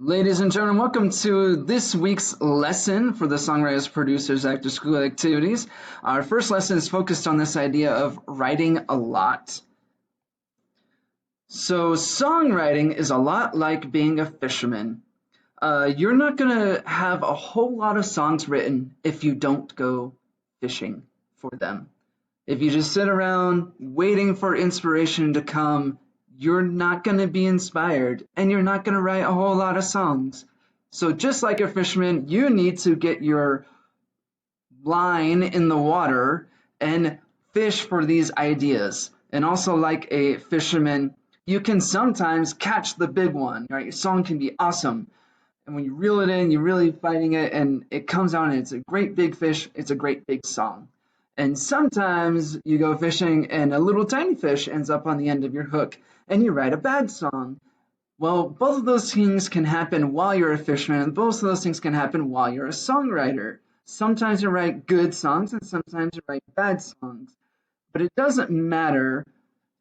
Ladies and gentlemen, welcome to this week's lesson for the Songwriters, Producers, After School Activities. Our first lesson is focused on this idea of writing a lot. So, songwriting is a lot like being a fisherman. You're not going to have a whole lot of songs written if you don't go fishing for them. If you just sit around waiting for inspiration to come, you're not going to be inspired and you're not going to write a whole lot of songs. So just like a fisherman, you need to get your line in the water and fish for these ideas. And also like a fisherman, you can sometimes catch the big one, right? Your song can be awesome. And when you reel it in, you're really fighting it and it comes out and it's a great big fish, it's a great big song. And sometimes you go fishing and a little tiny fish ends up on the end of your hook and you write a bad song. Well, both of those things can happen while you're a fisherman, and both of those things can happen while you're a songwriter. Sometimes you write good songs and sometimes you write bad songs. But it doesn't matter.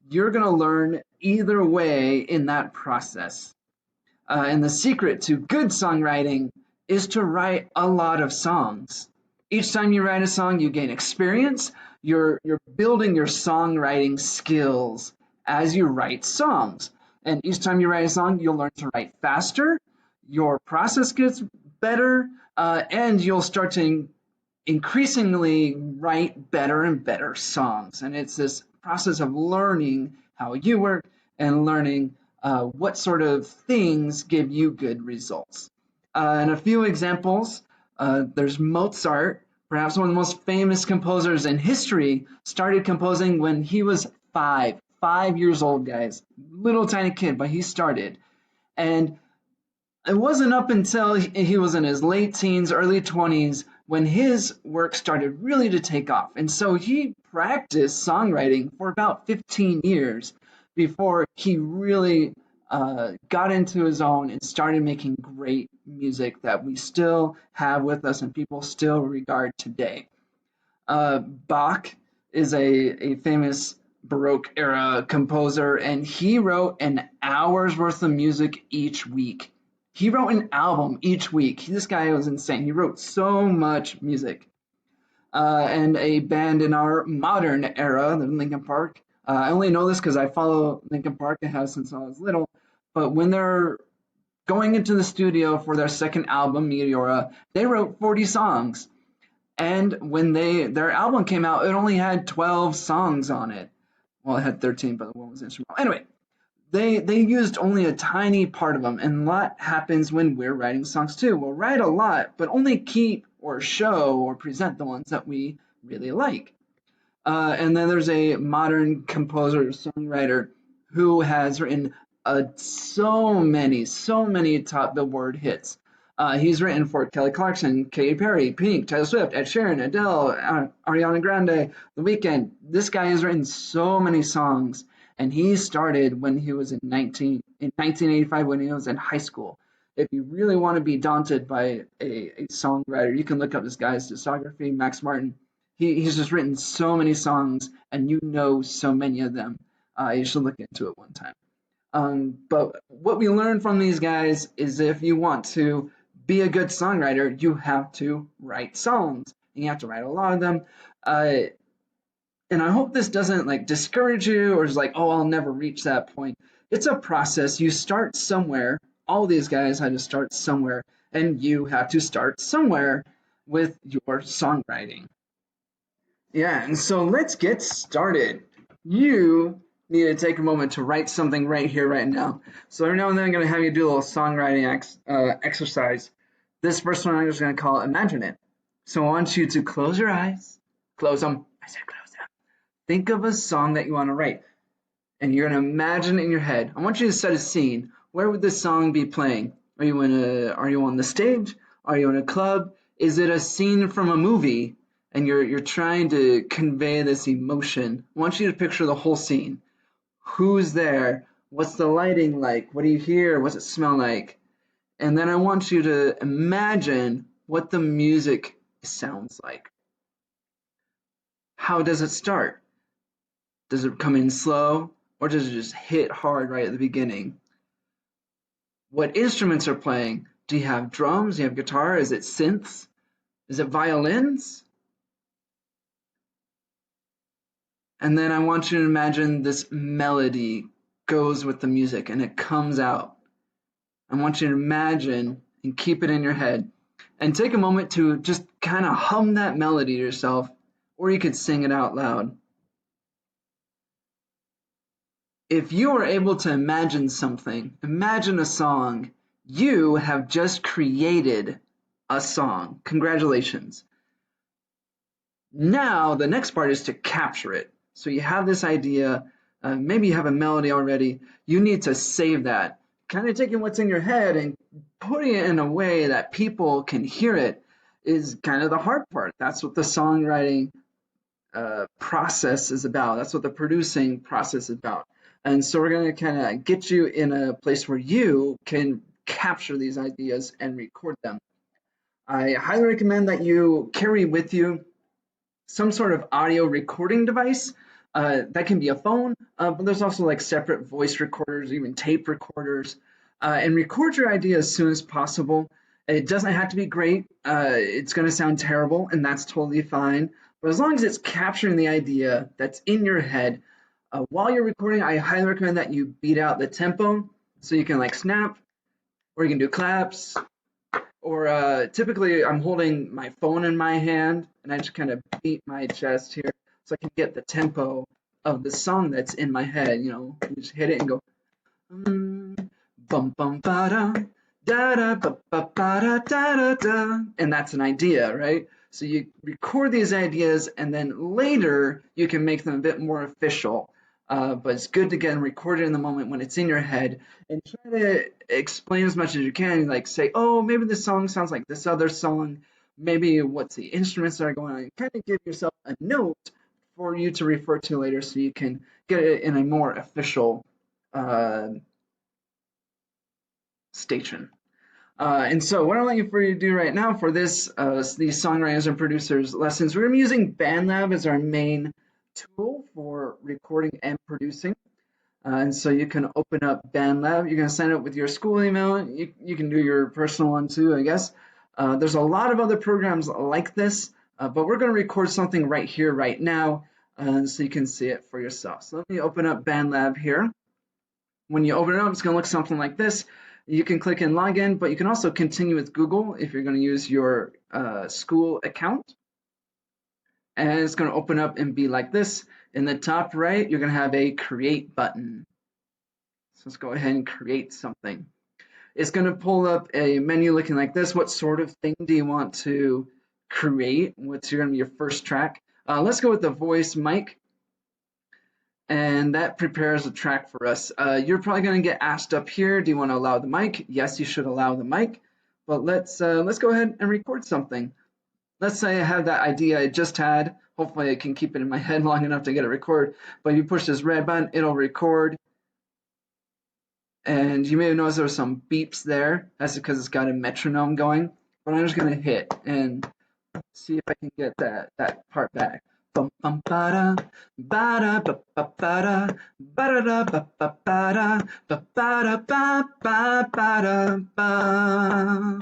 You're going to learn either way in that process. And the secret to good songwriting is to write a lot of songs. Each time you write a song, you gain experience. You're building your songwriting skills as you write songs. And each time you write a song, you'll learn to write faster. Your process gets better, and you'll start to increasingly write better and better songs. And it's this process of learning how you work and learning what sort of things give you good results. And a few examples, there's Mozart, perhaps one of the most famous composers in history, started composing when he was 5 years old, guys. Little tiny kid, but he started. And it wasn't up until he was in his late teens, early 20s, when his work started really to take off. And so he practiced songwriting for about 15 years before he really got into his own and started making great music that we still have with us and people still regard today. Bach is a famous Baroque era composer, and he wrote an hour's worth of music each week. He wrote an album each week. This guy was insane. He wrote so much music. And a band in our modern era, the Linkin Park. I only know this because I follow Linkin Park and have since I was little. But when they're going into the studio for their second album, Meteora, they wrote 40 songs. And when their album came out, it only had 12 songs on it. Well, it had 13, but one was instrumental. Anyway, they used only a tiny part of them, and that happens when we're writing songs too. We'll write a lot, but only keep or show or present the ones that we really like. And then there's a modern composer, songwriter, who has written so many top Billboard hits. He's written for Kelly Clarkson, Katy Perry, Pink, Taylor Swift, Ed Sheeran, Adele, Ariana Grande, The Weeknd. This guy has written so many songs, and he started when he was in 1985 when he was in high school. If you really want to be daunted by a songwriter, you can look up this guy's discography, Max Martin. He's just written so many songs, and you know so many of them. You should look into it one time. But what we learn from these guys is if you want to be a good songwriter, you have to write songs. And you have to write a lot of them. And I hope this doesn't like discourage you or is like, oh, I'll never reach that point. It's a process. You start somewhere. All these guys had to start somewhere, and you have to start somewhere with your songwriting. Yeah, and so let's get started. You need to take a moment to write something right here, right now. So every now and then I'm going to have you do a little songwriting exercise. This first one I'm just going to call Imagine It. So I want you to close your eyes. Close them. I said close them. Think of a song that you want to write. And you're going to imagine it in your head. I want you to set a scene. Where would this song be playing? Are you on the stage? Are you in a club? Is it a scene from a movie? And you're trying to convey this emotion. I want you to picture the whole scene. Who's there? What's the lighting like? What do you hear? What's it smell like? And then I want you to imagine what the music sounds like. How does it start? Does it come in slow, or does it just hit hard right at the beginning? What instruments are playing? Do you have drums? Do you have guitar? Is it synths? Is it violins? And then I want you to imagine this melody goes with the music and it comes out. I want you to imagine and keep it in your head and take a moment to just kind of hum that melody to yourself, or you could sing it out loud. If you are able to imagine something, imagine a song, you have just created a song. Congratulations. Now, the next part is to capture it. So you have this idea, maybe you have a melody already. You need to save that. Kind of taking what's in your head and putting it in a way that people can hear it is kind of the hard part. That's what the songwriting process is about. That's what the producing process is about. And so we're going to kind of get you in a place where you can capture these ideas and record them. I highly recommend that you carry with you some sort of audio recording device. That can be a phone, but there's also like separate voice recorders, even tape recorders, and record your idea as soon as possible. It doesn't have to be great. It's going to sound terrible, and that's totally fine. But as long as it's capturing the idea that's in your head, while you're recording, I highly recommend that you beat out the tempo so you can like snap, or you can do claps, or typically I'm holding my phone in my hand and I just kind of beat my chest here so I can get the tempo of the song that's in my head. You just hit it and go bum bum ba da da da ba ba ba da da da, and that's an idea, right? So you record these ideas and then later you can make them a bit more official. But it's good to get them recorded in the moment when it's in your head and try to explain as much as you can. Like say, oh, maybe this song sounds like this other song. Maybe what's the instruments that are going on. Kind of give yourself a note for you to refer to later so you can get it in a more official station. And so what I'm looking for you to do right now for these songwriters and producers lessons, we're going to be using BandLab as our main tool for recording and producing. And so you can open up BandLab. You're going to sign up with your school email. You can do your personal one too, I guess. There's a lot of other programs like this, but we're going to record something right here, right now, so you can see it for yourself. So let me open up BandLab here. When you open it up, it's going to look something like this. You can click in login, but you can also continue with Google if you're going to use your school account. And it's going to open up and be like this. In the top right, you're going to have a create button. So let's go ahead and create something. It's going to pull up a menu looking like this. What sort of thing do you want to create? What's going to be your first track? Let's go with the voice mic. And that prepares a track for us. You're probably going to get asked up here, do you want to allow the mic? Yes, you should allow the mic. But let's go ahead and record something. Let's say I have that idea I just had. Hopefully I can keep it in my head long enough to get it recorded. But you push this red button, it'll record. And you may have noticed there were some beeps there. That's because it's got a metronome going. But I'm just going to hit and see if I can get that part back. Bum bum ba da ba ba ba da ba ba ba ba ba ba ba.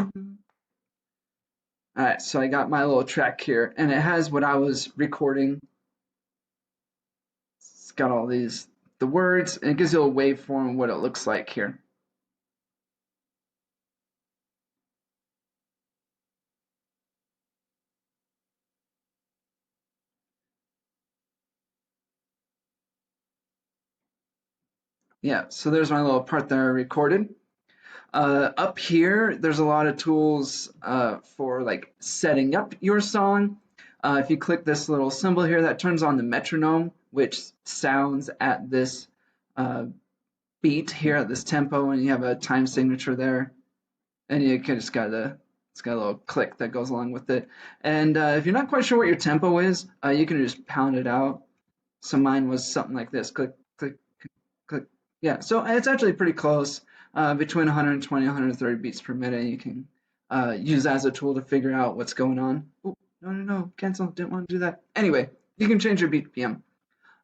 All right, so I got my little track here, and it has what I was recording. It's got all the words, and it gives you a waveform of what it looks like here. Yeah, so there's my little part that I recorded. Up here, there's a lot of tools for like setting up your song. If you click this little symbol here, that turns on the metronome, which sounds at this beat here at this tempo, and you have a time signature there, and you can just it's got a little click that goes along with it. And if you're not quite sure what your tempo is, you can just pound it out. So mine was something like this: click, click, click. Yeah, so it's actually pretty close, between 120 and 130 beats per minute. You can use that as a tool to figure out what's going on. Oh, no, cancel, didn't want to do that. Anyway, you can change your BPM.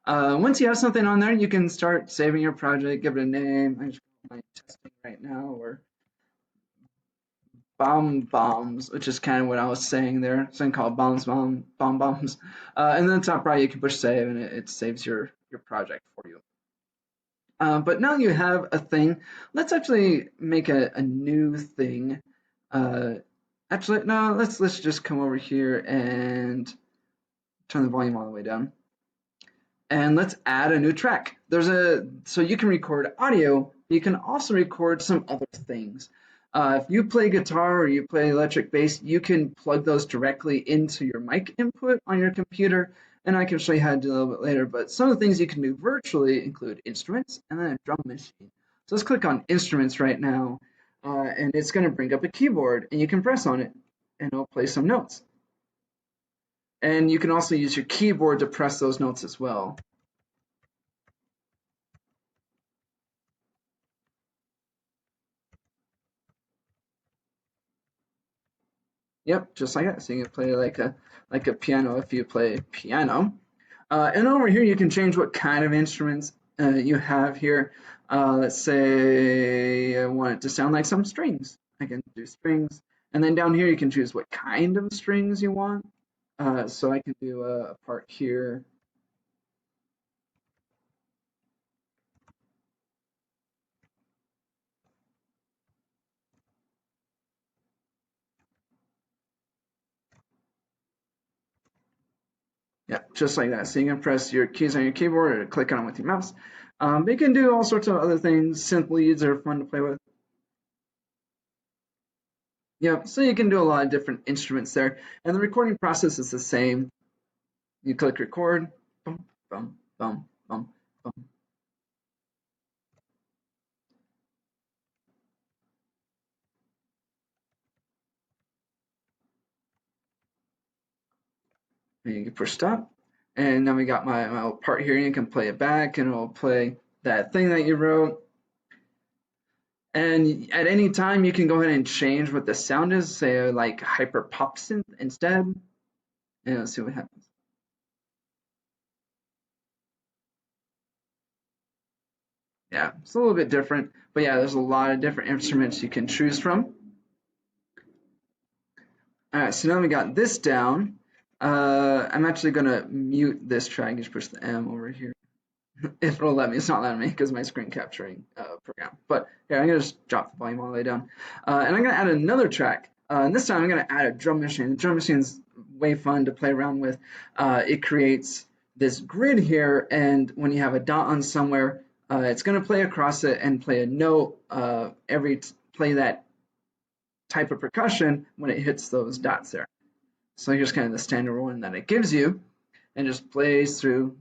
Once you have something on there, you can start saving your project, give it a name. I'm just my testing right now, or bomb bombs, which is kind of what I was saying there. Something called bomb bombs. And then the top right, you can push save, and it saves your project for you. But now you have a thing. Let's actually make a new thing. Uh, Actually, no. Let's just come over here and turn the volume all the way down. And let's add a new track. So you can record audio, but you can also record some other things. If you play guitar or you play electric bass, you can plug those directly into your mic input on your computer, and I can show you how to do a little bit later. But some of the things you can do virtually include instruments and then a drum machine. So let's click on instruments right now, and it's going to bring up a keyboard, and you can press on it, and it'll play some notes. And you can also use your keyboard to press those notes as well. Yep, just like that. So you can play like a piano if you play piano. And over here you can change what kind of instruments you have here. Let's say I want it to sound like some strings. I can do strings. And then down here you can choose what kind of strings you want. So I can do a part here. Yeah, just like that. So you can press your keys on your keyboard or click on them with your mouse. But you can do all sorts of other things. Synth leads are fun to play with. Yeah, so you can do a lot of different instruments there. And the recording process is the same. You click record, bum, bum, bum, bum, bum. And you can push stop. And then we got my little part here. You can play it back and it'll play that thing that you wrote. And at any time, you can go ahead and change what the sound is, say like hyper pop synth instead. And let's see what happens. Yeah, it's a little bit different. But yeah, there's a lot of different instruments you can choose from. All right, so now we got this down. I'm actually going to mute this track. Just push the M over here. If it'll let me. It's not letting me because my screen capturing program. But here, I'm going to just drop the volume all the way down. And I'm going to add another track. And this time I'm going to add a drum machine. The drum machine is way fun to play around with. It creates this grid here, and when you have a dot on somewhere, it's going to play across it and play a note play that type of percussion when it hits those dots there. So here's kind of the standard one that it gives you, and just plays through.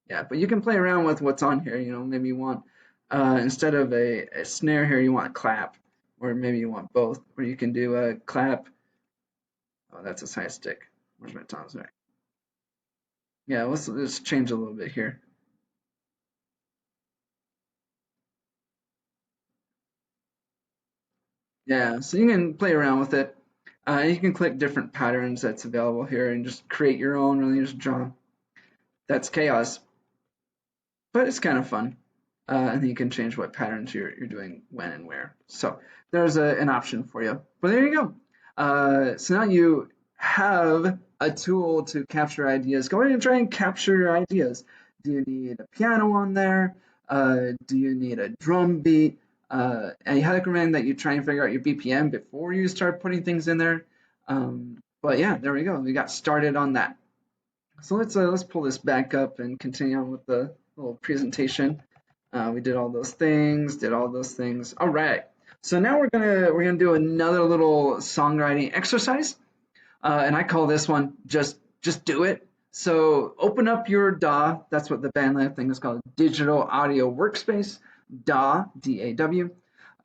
Yeah, but you can play around with what's on here. You know, maybe you want instead of a snare here, you want a clap, or maybe you want both. Or you can do a clap. Oh, that's a side stick. Where's my toms? Right. Yeah, let's change a little bit here. Yeah, so you can play around with it. You can click different patterns that's available here and just create your own. Really, just draw. That's chaos, but it's kind of fun. And then you can change what patterns you're doing when and where. So there's an option for you. But there you go. So now you have a tool to capture ideas. Go ahead and try and capture your ideas. Do you need a piano on there? Do you need a drum beat? I highly recommend that you try and figure out your BPM before you start putting things in there. But yeah, there we go. We got started on that. So let's pull this back up and continue on with the little presentation. We did all those things, All right. So now we're gonna do another little songwriting exercise, and I call this one just do it. So open up your DAW. That's what the Bandlab thing is called, Digital Audio Workspace, DAW, D-A-W,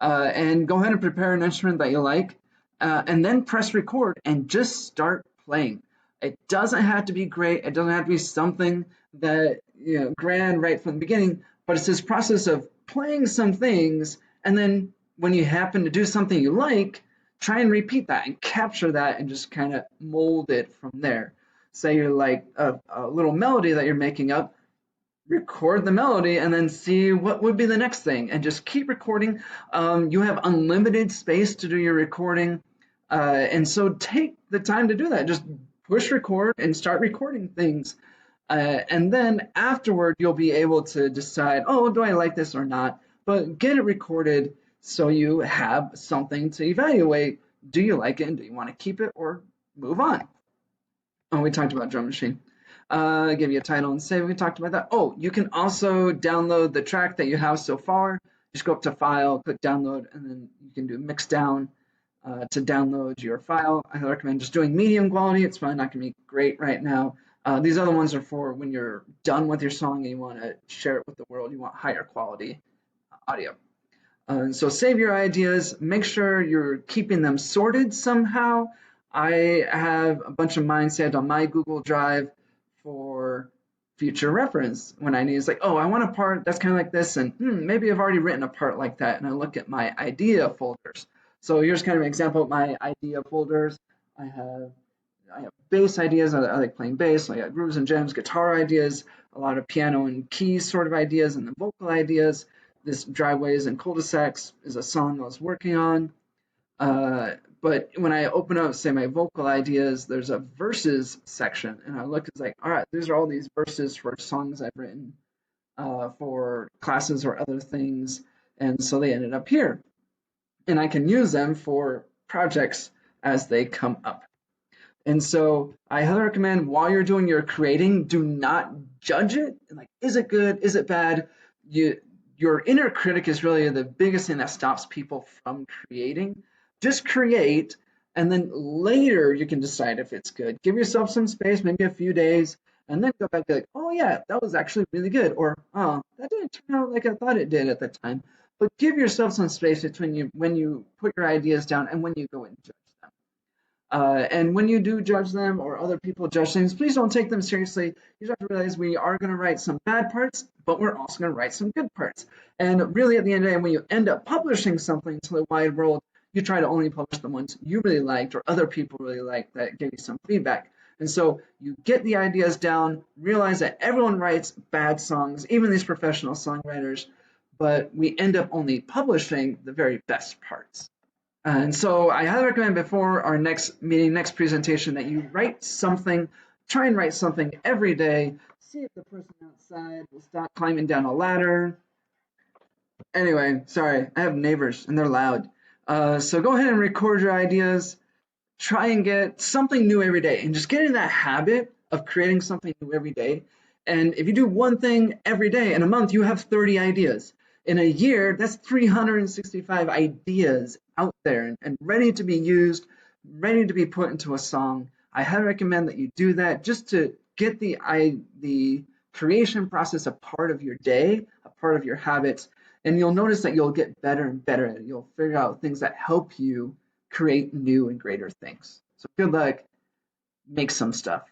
and go ahead and prepare an instrument that you like, and then press record and just start playing. It doesn't have to be great. It doesn't have to be something that grand right from the beginning. But it's this process of playing some things, and then when you happen to do something you like, try and repeat that and capture that and just kind of mold it from there. Say you're like a little melody that you're making up, record the melody and then see what would be the next thing and just keep recording. You have unlimited space to do your recording. And so take the time to do that. Just push record and start recording things. And then afterward, you'll be able to decide, oh, do I like this or not? But get it recorded so you have something to evaluate. Do you like it and do you want to keep it or move on? Oh, we talked about drum machine. Give you a title and save. We talked about that. Oh, you can also download the track that you have so far. Just go up to File, click Download, and then you can do Mix Down to download your file. I recommend just doing medium quality. It's probably not going to be great right now. These other ones are for when you're done with your song and you want to share it with the world. You want higher quality audio. So save your ideas. Make sure you're keeping them sorted somehow. I have a bunch of mine saved on my Google Drive for future reference when I need. It's like, oh, I want a part that's kind of like this, and maybe I've already written a part like that, and I look at my idea folders. So here's kind of an example of my idea folders. I have bass ideas. I like playing bass. I got grooves and jams, guitar ideas, a lot of piano and keys sort of ideas, and then vocal ideas. This Driveways and Cul-de-sacs is a song I was working on. But when I open up, say, my vocal ideas, there's a verses section, and I look, it's like, all right, these are all these verses for songs I've written for classes or other things, and so they ended up here. And I can use them for projects as they come up. And so I highly recommend while you're doing your creating, do not judge it. Like, is it good? Is it bad? Your inner critic is really the biggest thing that stops people from creating. Just create, and then later you can decide if it's good. Give yourself some space, maybe a few days, and then go back to like, oh yeah, that was actually really good, or oh, that didn't turn out like I thought it did at the time. But give yourself some space between when you put your ideas down and when you go and judge them. And when you do judge them or other people judge things, please don't take them seriously. You have to realize we are going to write some bad parts, but we're also going to write some good parts. And really, at the end of the day, when you end up publishing something to the wide world, you try to only publish the ones you really liked or other people really liked that gave you some feedback. And so you get the ideas down, realize that everyone writes bad songs, even these professional songwriters, but we end up only publishing the very best parts. And so I highly recommend before our next meeting, next presentation, that you write something, try and write something every day. See if the person outside will stop climbing down a ladder. Anyway, sorry, I have neighbors and they're loud. So go ahead and record your ideas. Try and get something new every day and just get in that habit of creating something new every day. And if you do one thing every day, in a month, you have 30 ideas. In a year, that's 365 ideas out there and ready to be used, ready to be put into a song. I highly recommend that you do that just to get the creation process a part of your day, a part of your habits, and you'll notice that you'll get better and better at it. You'll figure out things that help you create new and greater things. So good luck. Make some stuff.